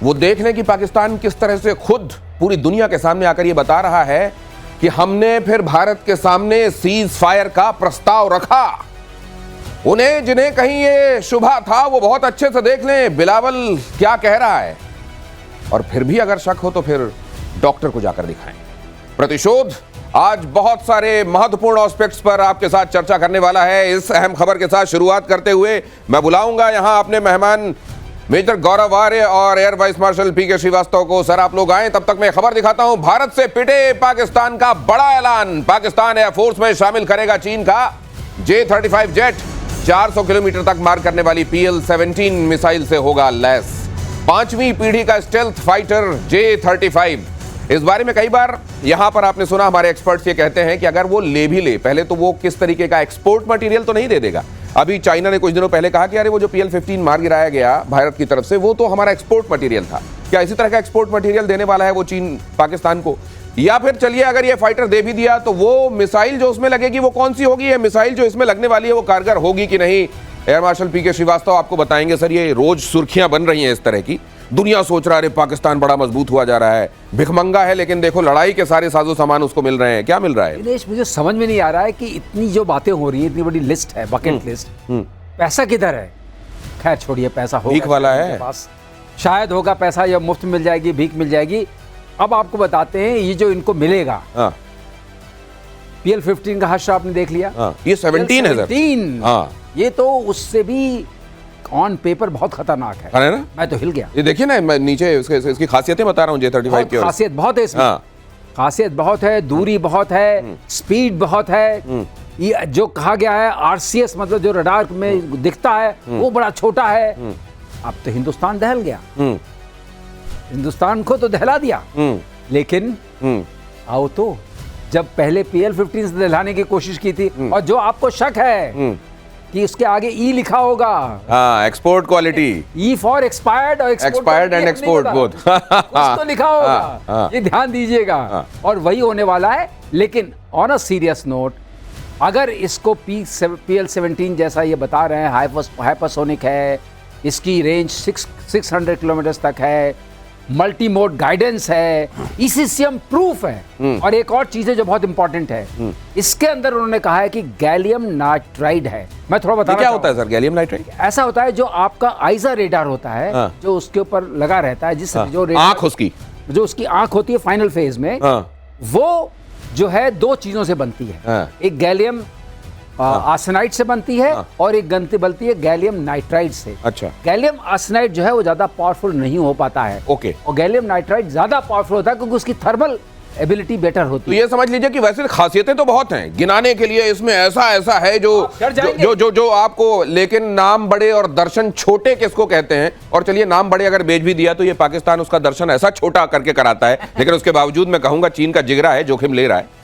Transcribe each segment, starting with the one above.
वो देख लें कि पाकिस्तान किस तरह से खुद पूरी दुनिया के सामने आकर ये बता रहा है कि हमने फिर भारत के सामने सीज फायर का प्रस्ताव रखा। उन्हें जिन्हें कहीं ये शुभा था वो बहुत अच्छे से देख लें बिलावल क्या कह रहा है, और फिर भी अगर शक हो तो फिर डॉक्टर को जाकर दिखाएं। प्रतिशोध आज बहुत सारे महत्वपूर्ण एस्पेक्ट्स पर आपके साथ चर्चा करने वाला है। इस अहम खबर के साथ शुरुआत करते हुए मैं बुलाऊंगा यहां अपने मेहमान मेजर गौरव आर्य और एयर वाइस मार्शल पीके श्रीवास्तव को। सर आप लोग आए, तब तक मैं खबर दिखाता हूं। भारत से पिटे पाकिस्तान का बड़ा ऐलान, पाकिस्तान एयरफोर्स में शामिल करेगा चीन का J-35 जेट। 400 किलोमीटर तक मार करने वाली PL-17 मिसाइल से होगा लैस। 5वीं पीढ़ी का स्टेल्थ फाइटर J-35। इस बारे में कई बार यहां पर आपने सुना, हमारे एक्सपर्ट्स ये कहते हैं कि अगर वो ले भी ले, पहले तो वो किस तरीके का एक्सपोर्ट मटेरियल तो नहीं दे देगा। अभी चाइना ने कुछ दिनों पहले कहा कि अरे वो जो PL-15 मार गिराया गया भारत की तरफ से, वो तो हमारा एक्सपोर्ट मटेरियल था। क्या इसी तरह का एक्सपोर्ट मटेरियल देने वाला है वो चीन पाकिस्तान को? या फिर चलिए अगर ये फाइटर दे भी दिया तो वो मिसाइल जो उसमें लगेगी वो कौन सी होगी? ये मिसाइल जो इसमें लगने वाली है वो कारगर होगी कि नहीं? एयर मार्शल पीके श्रीवास्तव आपको बताएंगे। सर ये रोज सुर्खियां बन रही हैं इस तरह की, दुनिया सोच रहा है पाकिस्तान बड़ा मजबूत हुआ जा रहा है, भिखमंगा है, लेकिन देखो लड़ाई के सारे साजो सामान उसको मिल रहे हैं। क्या मिल रहा है? दिनेश, मुझे समझ में नहीं आ रहा है कि इतनी जो बातें हो रही है, इतनी बड़ी लिस्ट है, बकेट लिस्ट, पैसा किधर है? खैर छोड़िए, पैसा होगा, भीख वाला है पास शायद होगा पैसा, या मुफ्त मिल जाएगी, भीख मिल जाएगी। अब आपको बताते हैं ये जो इनको मिलेगा, PL-15 का हश्र आपने देख लिया, ये 17 है सर। ये तो उससे भी ऑन पेपर बहुत खतरनाक है ना? मैं तो हिल गया। ये देखिए ना, मैं नीचे इसकी खासियतें बता रहा हूँ J-35 की। खासियत बहुत है इसमें, खासियत बहुत है, दूरी बहुत है, स्पीड बहुत है। ये जो कहा गया है RCS, मतलब जो रडार में दिखता है वो बड़ा छोटा है। अब तो हिंदुस्तान दहल गया, हिंदुस्तान को तो दहला दिया। लेकिन आओ तो, जब पहले PL-15 से दहलाने की कोशिश की थी, और जो आपको शक है कि उसके आगे E लिखा होगा, export quality, E for expired और एक्सपायर्ड एंड एक्सपोर्ट बोथ, कुछ तो लिखा होगा, ये ध्यान दीजिएगा। और वही होने वाला है। लेकिन ऑन अ सीरियस नोट, अगर इसको PL-17 जैसा ये बता रहे हैं, हाइपरसोनिक है, इसकी रेंज 600 किलोमीटर तक है, मल्टी मोड गाइडेंस है, ECCM प्रूफ है। और एक और चीज है जो बहुत इंपॉर्टेंट है, इसके अंदर उन्होंने कहा है कि गैलियम नाइट्राइड है। मैं थोड़ा बता, क्या होता है सर गैलियम नाइट्राइड? ऐसा होता है जो आपका आइजा रेडार होता है, जो उसके ऊपर लगा रहता है, जिस जो आंख उसकी, जो उसकी आंख होती है फाइनल फेज में, वो जो है दो चीजों से बनती है। एक गैलियम आर्सेनाइड से बनती है, और एक बनती है गैलियम नाइट्राइड से। अच्छा। गैलियम आर्सेनाइड जो है वो ज्यादा पावरफुल नहीं हो पाता है। ओके। और गैलियम नाइट्राइड ज्यादा पावरफुल होता है क्योंकि उसकी थर्मल एबिलिटी बेटर होती तो है। ये समझ लीजिए कि वैसे खासियतें तो बहुत हैं गिनाने के लिए, इसमें ऐसा ऐसा है जो आपको, लेकिन नाम बड़े और दर्शन छोटे किसको कहते हैं? और चलिए नाम बड़े अगर बेच भी दिया तो ये पाकिस्तान उसका दर्शन ऐसा छोटा करके कराता है, लेकिन उसके बावजूद मैं कहूंगा चीन का जिगरा है, जोखिम ले रहा है।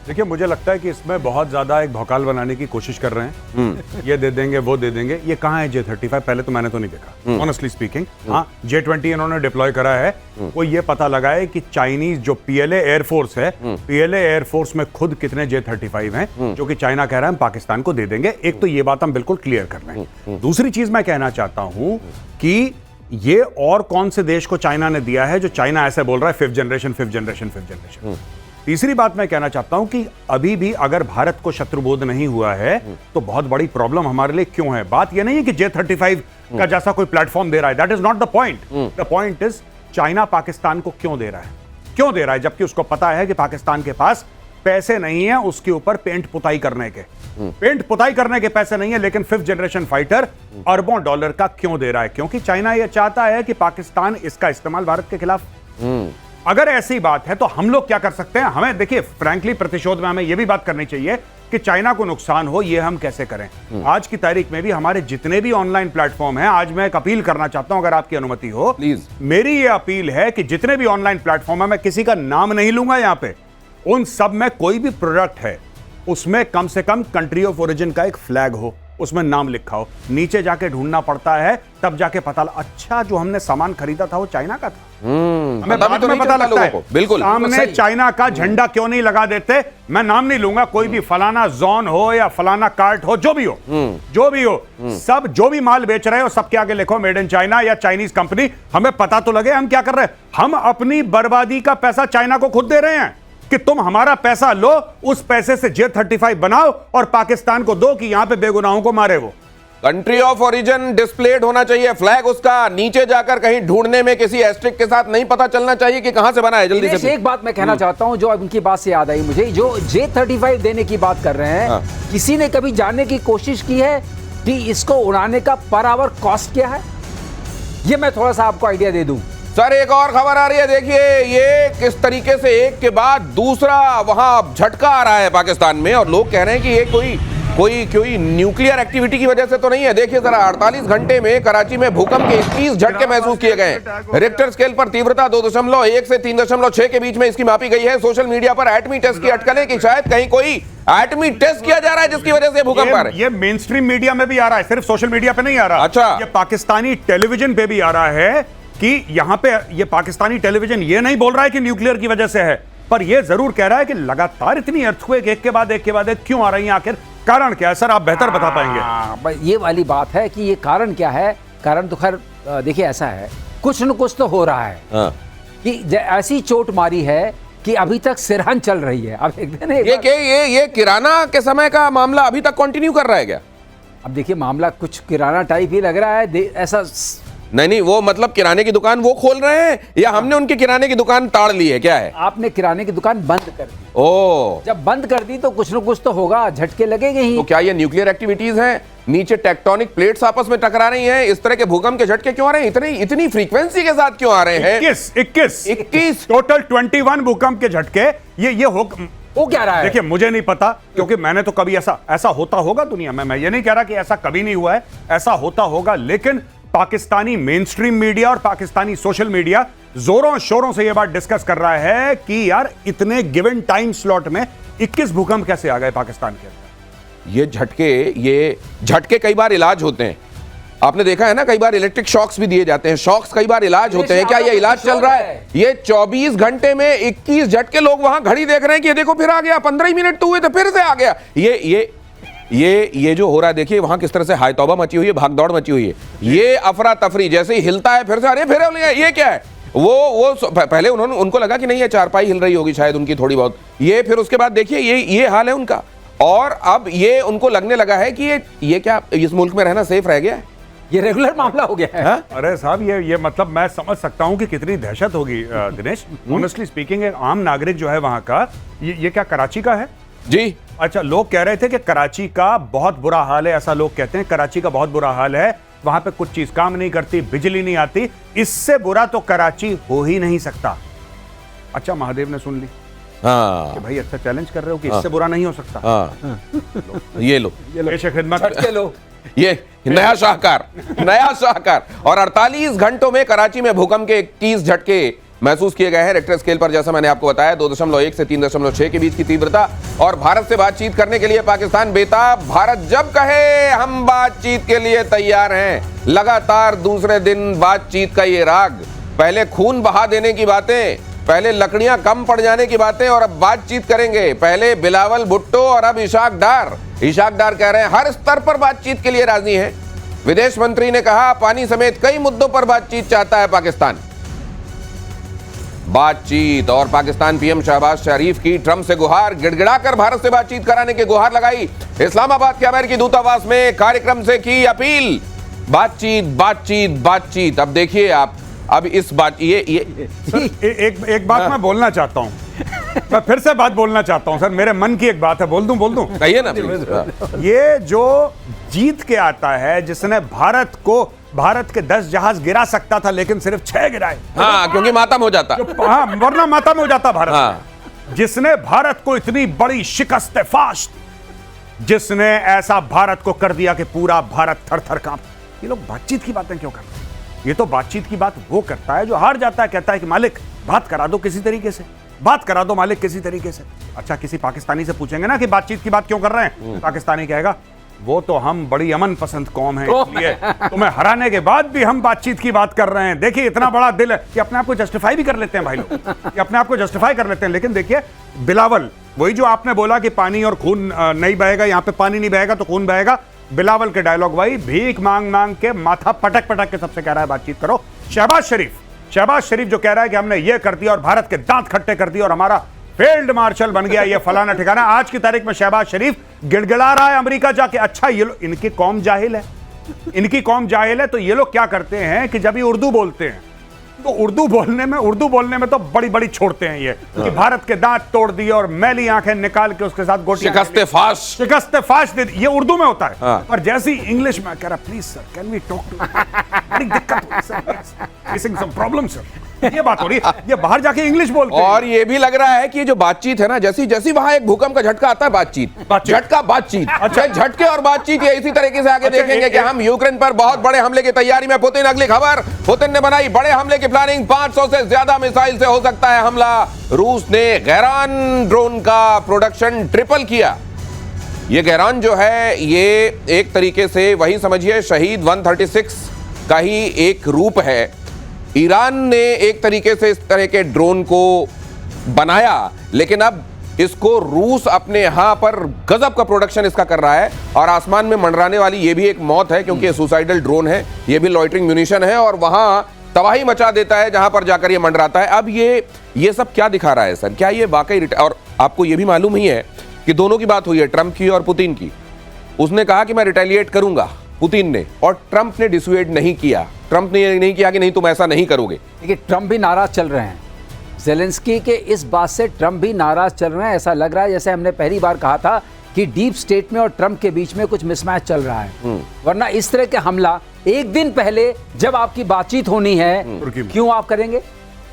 देखिए, मुझे लगता है कि इसमें बहुत ज्यादा एक भौकाल बनाने की कोशिश कर रहे हैं। ये दे देंगे, वो दे देंगे। ये कहाँ है J-35? पहले तो मैंने तो नहीं देखा, ऑनेस्टली स्पीकिंग। हाँ, J-20 इन्होंने डिप्लॉय करा है। वो ये पता लगाए कि चाइनीज जो PLA एयरफोर्स है, PLA एयरफोर्स में खुद कितने J-35 हैं, जो कि चाइना कह रहा है हम पाकिस्तान को दे देंगे। एक तो ये बात हम बिल्कुल क्लियर कर लें। दूसरी चीज मैं कहना चाहता हूं कि ये और कौन से देश को चाइना ने दिया है जो चाइना ऐसे बोल रहा है 5th जनरेशन। तीसरी बात मैं कहना चाहता हूं कि अभी भी अगर भारत को शत्रुबोध नहीं हुआ है तो बहुत बड़ी प्रॉब्लम हमारे लिए क्यों है। बात यह नहीं है कि J-35 का जैसा कोई प्लेटफॉर्म दे रहा है, that is not the point. The point is China Pakistan को क्यों दे रहा है, जबकि उसको पता है कि पाकिस्तान के पास पैसे नहीं है उसके ऊपर पेंट पुताई करने के पैसे नहीं है, लेकिन 5th जनरेशन फाइटर अरबों डॉलर का क्यों दे रहा है? क्योंकि चाइना यह चाहता है कि पाकिस्तान इसका इस्तेमाल भारत के खिलाफ। अगर ऐसी बात है तो हम लोग क्या कर सकते हैं? हमें देखिए, फ्रैंकली प्रतिशोध में हमें यह भी बात करनी चाहिए कि चाइना को नुकसान हो, यह हम कैसे करें। आज की तारीख में भी हमारे जितने भी ऑनलाइन प्लेटफॉर्म हैं, आज मैं एक अपील करना चाहता हूं, अगर आपकी अनुमति हो प्लीज। मेरी यह अपील है कि जितने भी ऑनलाइन प्लेटफॉर्म है, मैं किसी का नाम नहीं लूंगा यहां पे, उन सब में कोई भी प्रोडक्ट है उसमें कम से कम कंट्री ऑफ ओरिजिन का एक फ्लैग हो, उसमें नाम लिखा हो। नीचे जाके ढूंढना पड़ता है, तब जाके पता अच्छा जो हमने सामान खरीदा था वो चाइना का था। हमें पता भी बाद तो में नहीं पता चलता लगता लोगों है को। बिल्कुल सामने सही। चाइना का झंडा क्यों नहीं लगा देते। मैं नाम नहीं लूंगा, कोई भी फलाना जोन हो या फलाना कार्ट हो, जो भी हो, सब जो भी माल बेच रहे हो सबके आगे लिखो मेड इन चाइना या चाइनीज कंपनी। हमें पता तो लगे हम क्या कर रहे हैं। हम अपनी बर्बादी का पैसा चाइना को खुद दे रहे हैं कि तुम हमारा पैसा लो, उस पैसे से J-35 बनाओ और पाकिस्तान को दो कि यहां पे बेगुनाहों को मारे वो। कंट्री ऑफ ओरिजिन डिस्प्लेड होना चाहिए, फ्लैग उसका नीचे जाकर कहीं ढूंढने में किसी एस्ट्रिक के साथ नहीं पता चलना चाहिए कि कहां से बना है। जल्दी दिनेश, से एक बात मैं कहना चाहता हूं जो अब इनकी बात से याद आई मुझे, जो J-35 देने की बात कर रहे हैं, हाँ। किसी ने कभी जानने की कोशिश की है कि इसको उड़ाने का पर आवर कॉस्ट क्या है? ये मैं थोड़ा सा आपको आइडिया दे दूं। सर एक और खबर आ रही है, देखिए ये किस तरीके से एक के बाद दूसरा वहां झटका आ रहा है पाकिस्तान में, और लोग कह रहे हैं कि ये कोई न्यूक्लियर एक्टिविटी की वजह से तो नहीं है। देखिए जरा 48 घंटे में कराची में भूकंप के 21 झटके महसूस किए गए हैं। रिक्टर स्केल पर तीव्रता 2.1 से 3.6 के बीच में इसकी मापी गई है। सोशल मीडिया पर एटमी टेस्ट की अटकलें कि शायद कहीं कोई एटमी टेस्ट किया जा रहा है जिसकी वजह से भूकंप आ रहा है। ये मेन स्ट्रीम मीडिया में भी आ रहा है, सिर्फ सोशल मीडिया पे नहीं आ रहा। अच्छा। ये पाकिस्तानी टेलीविजन पे भी आ रहा है कि यहां पे ये पाकिस्तानी टेलीविजन ये नहीं बोल रहा है कि न्यूक्लियर की वजह से है, पर ये जरूर कह रहा है कि लगातार इतनी अर्थक्वेक एक के बाद एक क्यों आ रही है, आखिर कारण क्या है? सर आप बेहतर बता पाएंगे। ये वाली बात है कि ये कारण क्या है। कारण तो खैर देखिए ऐसा है, कुछ न कुछ तो हो रहा है हाँ। कि ऐसी चोट मारी है कि अभी तक सिरहन चल रही है। अब एक दिन ये किराना के समय का मामला अभी तक कंटिन्यू कर रहा है क्या? अब देखिए मामला कुछ किराना टाइप ही लग रहा है ऐसा। नहीं, वो मतलब किराने की दुकान वो खोल रहे हैं या हमने उनकी किराने की दुकान ताड़ ली है, क्या है? आपने किराने की दुकान बंद कर दी। ओ, जब बंद कर दी तो कुछ न कुछ तो होगा, झटके लगेंगे ही। तो क्या ये न्यूक्लियर एक्टिविटीज हैं? नीचे टेक्टोनिक प्लेट्स आपस में टकरा रही हैं, इस तरह के भूकंप के झटके क्यों आ रहे हैं? इतनी फ्रीक्वेंसी के साथ क्यों आ रहे हैं? 21 टोटल 21 भूकंप के झटके। ये वो क्या रहा है? देखिए मुझे नहीं पता, क्योंकि मैंने तो कभी ऐसा होता होगा दुनिया में, मैं ये नहीं कह रहा कि ऐसा कभी नहीं हुआ है, ऐसा होता होगा, लेकिन पाकिस्तानी मेन स्ट्रीम मीडिया और पाकिस्तानी सोशल मीडिया जोरों शोरों से यह बात डिस्कस कर रहा है कि यार इतने गिवन टाइम स्लॉट में 21 भूकंप कैसे आ गए पाकिस्तान के अंदर। ये झटके कई बार इलाज होते हैं, आपने देखा है ना, कई बार इलेक्ट्रिक शॉक्स भी दिए जाते हैं, शॉक्स कई बार इलाज होते हैं। क्या ये इलाज चल रहा है? ये 24 घंटे में 21 झटके, लोग वहां घड़ी देख रहे हैं कि ये देखो फिर आ गया, 15 ही मिनट तो हुए तो फिर से आ गया। ये जो हो रहा है, देखिए वहां किस तरह से हाय तौबा मची हुई है, भागदौड़ मची हुई है। ये अफरा तफरी, जैसे ही हिलता है फिर से अरे फिर ये क्या है? वो पहले उनको लगा कि नहीं ये चारपाई हिल रही होगी शायद उनकी थोड़ी बहुत, ये फिर उसके बाद देखिए ये हाल है उनका। और अब ये उनको लगने लगा है कि ये क्या इस मुल्क में रहना सेफ रह गया है? ये रेगुलर मामला हो गया है। हाँ? अरे साहब ये मतलब मैं समझ सकता हूं कि कितनी दहशत होगी दिनेश। ऑनेस्टली स्पीकिंग एक आम नागरिक जो है वहां का, ये क्या कराची का है? जी अच्छा, लोग कह रहे थे कि कराची का बहुत बुरा हाल है, ऐसा लोग कहते हैं कराची का बहुत बुरा हाल है, वहां पे कुछ चीज काम नहीं करती, बिजली नहीं आती, इससे बुरा तो कराची हो ही नहीं सकता। अच्छा, महादेव ने सुन ली हाँ कि भाई अच्छा चैलेंज कर रहे हो कि इससे बुरा नहीं हो सकता। हाँ ये लो पेश खिदमत। झटके लो। ये नया शाहकार। और 48 घंटों में कराची में भूकंप के 21 झटके महसूस किए गए हैं। रिक्टर स्केल पर जैसा मैंने आपको बताया 2.1 से 3.6 के बीच की तीव्रता। और भारत से बातचीत करने के लिए पाकिस्तान बेताब, भारत जब कहे हम बातचीत के लिए तैयार हैं। लगातार दूसरे दिन बातचीत का ये राग, पहले खून बहा देने की बातें, पहले लकड़ियां कम पड़ जाने की बातें, और अब बातचीत करेंगे। पहले बिलावल भुट्टो और अब इशाक डार कह रहे हैं हर स्तर पर बातचीत के लिए राजी हैं। विदेश मंत्री ने कहा पानी समेत कई मुद्दों पर बातचीत चाहता है पाकिस्तान। बातचीत। और पाकिस्तान पीएम शहबाज शरीफ की ट्रंप से गुहार, गिड़गिड़ाकर भारत से बातचीत कराने की गुहार लगाई। इस्लामाबाद के अमेरिकी दूतावास में कार्यक्रम से की अपील। बातचीत। अब देखिए आप, अब इस बात सर, एक बात मैं बोलना चाहता हूं, मैं फिर से बात बोलना चाहता हूं सर, मेरे मन की एक बात है, बोल दूं कहिए ना प्लीज। ये जो जीत के आता है, जिसने भारत के 10 जहाज गिरा सकता था लेकिन सिर्फ 6 गिराए। हाँ, क्योंकि मातम हो जाता। हाँ, वरना मातम हो जाता भारत। हाँ। जिसने भारत को इतनी बड़ी शिकस्त फाश, जिसने ऐसा भारत को कर दिया कि पूरा भारत थर थर कांप। ये लोग बातचीत की बातें क्यों कर रहे हैं? ये तो बातचीत की बात वो करता है जो हार जाता है, कहता है कि मालिक बात करा दो किसी तरीके से, बात करा दो मालिक किसी तरीके से। अच्छा, किसी पाकिस्तानी से पूछेंगे ना कि बातचीत की बात क्यों कर रहे हैं, पाकिस्तानी कहेगा वो तो हम बड़ी अमन पसंद कौम है, इसलिए तुम्हें हराने के बाद भी हम बातचीत की बात कर रहे हैं। देखिए इतना बड़ा दिल है कि अपने आप को जस्टिफाई भी कर लेते हैं भाई लोग, कि अपने आप को जस्टिफाई कर लेते हैं। लेकिन देखिए बिलावल, वही जो आपने बोला कि पानी और खून नहीं बहेगा, यहाँ पे पानी नहीं बहेगा तो खून बहेगा, बिलावल के डायलॉग भाई, भीख मांग मांग के माथा पटक पटक के सबसे कह रहा है बातचीत करो। शहबाज शरीफ जो कह रहा है कि हमने ये कर दिया और भारत के दांत खट्टे कर दिए और हमारा फील्ड मार्शल बन गया, ये फलाना ठिकाना। आज की तारीख में शहबाज शरीफ गिड़गिड़ा रहा है अमेरिका जाके। अच्छा ये लोग, इनकी कौम जाहिल है, इनकी कौम जाहिल है। तो ये लोग क्या करते हैं कि जब ये उर्दू बोलते हैं तो उर्दू बोलने में तो बड़ी बड़ी छोड़ते हैं ये, कि भारत के दांत तोड़ दिए और मैली आंखें निकाल के उसके साथ गोटियां शिकस्ते फाश दे दी। ये उर्दू में होता है। पर जैसी इंग्लिश में कह रहा, please sir can we talk to, बड़ी दिक्कत है sir, facing some problem sir, ये बात हो रही है। ये बाहर जाके इंग्लिश बोलते हैं। और ये भी लग रहा है कि ये जो बातचीत है ना, जैसी वहां एक भूकंप का झटका आता है, बातचीत। अच्छा, झटके और बातचीत ये इसी तरीके से आगे देखेंगे कि हम यूक्रेन पर बहुत बड़े हमले की तैयारी में। पुतिन, अगली खबर, पुतिन ने बनाई बड़े हमले की प्लानिंग, 500 से ज्यादा मिसाइल से हो सकता है हमला। रूस ने गैरान ड्रोन का प्रोडक्शन ट्रिपल किया। ये गैरान जो है ये एक तरीके से वही समझिए शहीद 136 का ही एक रूप है। ईरान ने एक तरीके से इस तरह के ड्रोन को बनाया, लेकिन अब इसको रूस अपने यहां पर गजब का प्रोडक्शन इसका कर रहा है। और आसमान में मंडराने वाली ये भी एक मौत है, क्योंकि ये सुसाइडल ड्रोन है, ये भी लॉइटरिंग म्यूनिशन है और वहां तबाही मचा देता है जहां पर जाकर ये मंडराता है। अब ये सब क्या दिखा रहा है सर? क्या ये वाकई, और आपको ये भी मालूम ही है कि दोनों की बात हुई है, ट्रंप की और पुतिन की। उसने कहा कि मैं रिटेलिएट करूंगा, पुतिन ने, और ट्रंप ने डिसुएड नहीं किया। ट्रंप ने ये नहीं किया कि नहीं तुम ऐसा नहीं करोगे। देखिए ट्रंप भी नाराज चल रहे हैं, ज़ेलेंस्की के इस बात से ट्रंप भी नाराज चल रहे हैं। ऐसा लग रहा है जैसे हमने पहली बार कहा था कि डीप स्टेट में और ट्रंप के बीच में कुछ मिसमैच चल रहा है। वरना इस तरह के हमला एक दिन पहले जब आपकी बातचीत होनी है, क्यों आप करेंगे?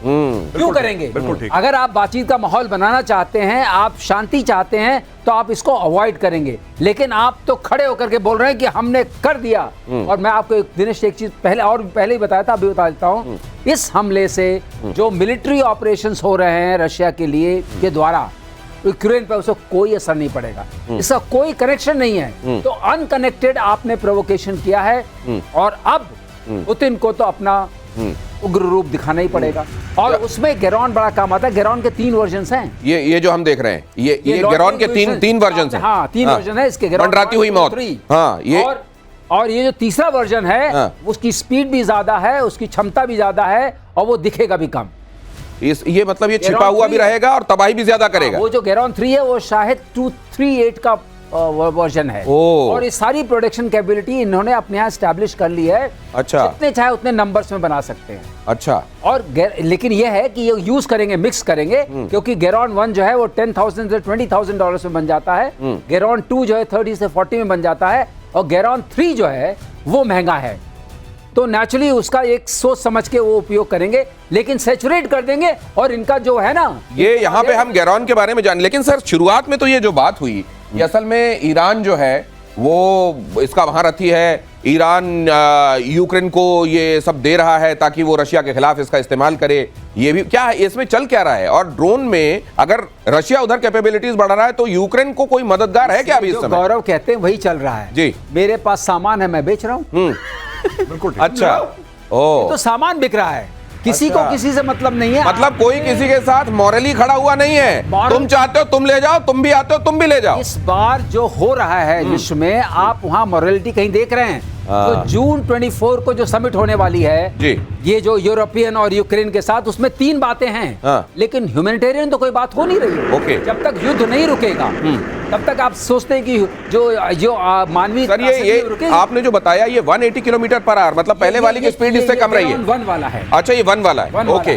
क्यों करेंगे? अगर आप बातचीत का माहौल बनाना चाहते हैं, आप शांति चाहते हैं, तो आप इसको अवॉइड करेंगे। लेकिन आप तो खड़े होकर के बोल रहे हैं कि हमने कर दिया। और मैं आपको दिनेश एक चीज पहले ही बताया था, अभी बता देता हूं। इस हमले से जो मिलिट्री ऑपरेशंस हो रहे हैं रशिया के लिए के द्वारा यूक्रेन पर, उसको कोई असर नहीं पड़ेगा। इसका कोई कनेक्शन नहीं है। तो अनकनेक्टेड आपने प्रोवोकेशन किया है और अब पुतिन को तो अपना उग्र रूप दिखाना ही पड़ेगा। और उसमें गैरॉन बड़ा काम आता है। गैरॉन के 3 वर्जन्स हैं। ये जो हम देख रहे हैं, ये गैरॉन के तीन वर्जन्स हैं। हाँ, 3 वर्जन है इसके। मंडराती हुई मौत। हाँ, ये और ये जो तीसरा वर्जन है, उसकी स्पीड भी ज्यादा है, उसकी क्षमता भी ज्यादा है और वो दिखेगा भी कम। ये मतलब ये छिपा हुआ भी रहेगा और तबाही भी ज्यादा करेगा। वो जो गैरॉन 3 है वो शायद 238 का वर्जन है। और ये सारी प्रोडक्शन कैपेबिलिटी इन्होंने अपने यहाँ एस्टैब्लिश कर ली है। अच्छा, जितने चाहे उतने नंबर्स में बना सकते हैं। अच्छा। और लेकिन ये है कि ये यूज करेंगे, मिक्स करेंगे, क्योंकि गैरॉन 1 जो है वो $10,000 से $20,000 में बन जाता है। गैरॉन 2 जो है 30 से 40 में बन जाता है और गैरॉन 3 जो है वो महंगा है। तो नेचुरली उसका एक सोच समझ के वो उपयोग करेंगे, लेकिन सैचुरेट कर देंगे। और इनका जो है ना, ये यहाँ पे हम गैरॉन के बारे में जान, लेकिन सर शुरुआत में तो ये जो बात हुई, ये असल में ईरान जो है वो इसका महारथी है। ईरान यूक्रेन को ये सब दे रहा है ताकि वो रशिया के खिलाफ इसका इस्तेमाल करे। ये भी क्या है, इसमें चल क्या रहा है? और ड्रोन में अगर रशिया उधर कैपेबिलिटीज बढ़ा रहा है तो यूक्रेन को कोई मददगार है क्या अभी इस समय? गौरव कहते हैं वही चल रहा है जी। मेरे पास सामान है, मैं बेच रहा हूँ। अच्छा, ओ, तो सामान बिक रहा है, किसी को किसी से मतलब नहीं है। मतलब कोई किसी के साथ मॉरली खड़ा हुआ नहीं है। तुम चाहते हो तुम ले जाओ, तुम भी आते हो तुम भी ले जाओ। इस बार जो हो रहा है विश्व में, आप वहां मॉरलिटी कहीं देख रहे हैं? तो जून 24 को जो समिट होने वाली है जी, ये जो यूरोपियन और यूक्रेन के साथ, उसमें 3 बातें हैं। लेकिन ह्यूमैनिटेरियन तो कोई बात हो नहीं रही है। जब तक युद्ध नहीं रुकेगा तब तक आप सोचते हैं कि जो मानवीय सर, ये आपने जो बताया ये 180 किलोमीटर पर आवर, मतलब पहले वाली की स्पीड इससे कम रही है। 1 वाला है। अच्छा, ये 1 वाला है। ओके।